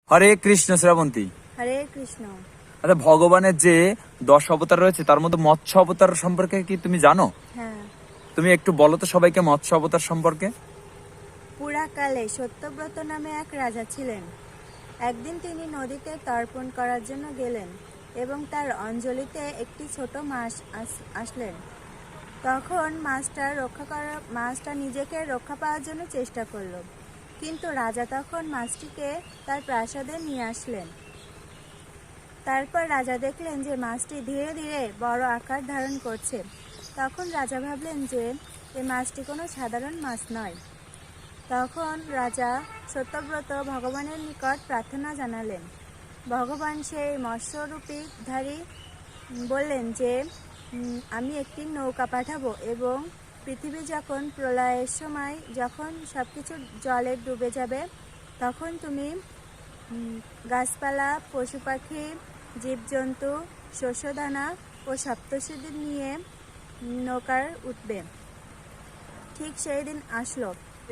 হরে কৃষ্ণ শ্রাবন্তী। হরে কৃষ্ণ। আচ্ছা, ভগবানের যে 10 অবতার রয়েছে তার মধ্যে মৎস্য অবতার সম্পর্কে কি তুমি জানো? হ্যাঁ। তুমি একটু বলো তো সবাইকে মৎস্য অবতার সম্পর্কে। পুরাকালে সত্যব্রত নামে এক রাজা ছিলেন। একদিন তিনি নদীতে তর্পণ করার জন্য গেলেন এবং তার অঞ্জলিতে একটি ছোট মাছ আসলেন। তখন মাছটা নিজেকে রক্ষা পাওয়ার জন্য চেষ্টা করল, কিন্তু রাজা তখন মাছটিকে তার প্রাসাদে নিয়ে আসলেন। তারপর রাজা দেখলেন যে মাছটি ধীরে ধীরে বড় আকার ধারণ করছে। তখন রাজা ভাবলেন যে এই মাছটি কোনো সাধারণ মাছ নয়। তখন রাজা সত্যব্রত ভগবানের নিকট প্রার্থনা জানালেন। ভগবান সেই মৎস্যরূপীধারী বললেন যে আমি একটি নৌকা পাঠাবো এবং পৃথিবী যখন প্রলয়ের সময় যখন সব কিছু জলে ডুবে যাবে তখন তুমি গাছপালা, পশু পাখি, জীবজন্তু, শস্যদানা ও সপ্তর্ষিদের নিয়ে নৌকার উঠবে। ঠিক সেই দিন আসলো।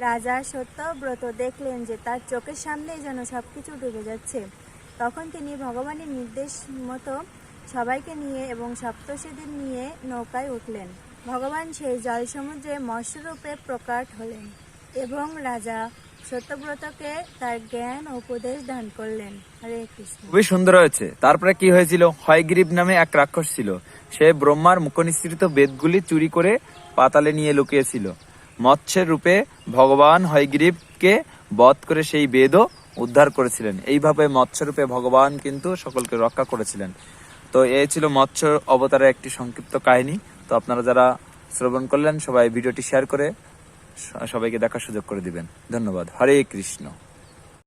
রাজা সত্যব্রত দেখলেন যে তার চোখের সামনেই যেন সবকিছু ডুবে যাচ্ছে। তখন তিনি ভগবানের নির্দেশ মতো সবাইকে নিয়ে এবং সপ্তর্ষিদের নিয়ে নৌকায় উঠলেন। ভগবান সেই জল সমুদ্রে মৎস্যরূপে প্রকট হলেন এবং রাজা সত্যব্রতকে তার জ্ঞান ও উপদেশ দান করলেন। হরে কৃষ্ণ। খুবই সুন্দর হয়েছে। তারপরে কি হয়েছিল? হয়গ্রীব নামে এক রাক্ষস ছিল। সে ব্রহ্মার মুখনিসৃত বেদগুলি চুরি করে পাতালে নিয়ে লুকিয়েছিল। মৎস্যের রূপে ভগবান হয়গ্রীবকে বধ করে সেই বেদও উদ্ধার করেছিলেন। এইভাবে মৎস্যরূপে ভগবান কিন্তু সকলকে রক্ষা করেছিলেন। তো এই ছিল মৎস্য অবতারের একটি সংক্ষিপ্ত কাহিনী। তো আপনারা যারা শ্রবণ করলেন সবাই ভিডিওটি শেয়ার করে সবাইকে দেখার সুযোগ করে দিবেন। ধন্যবাদ। হরে কৃষ্ণ।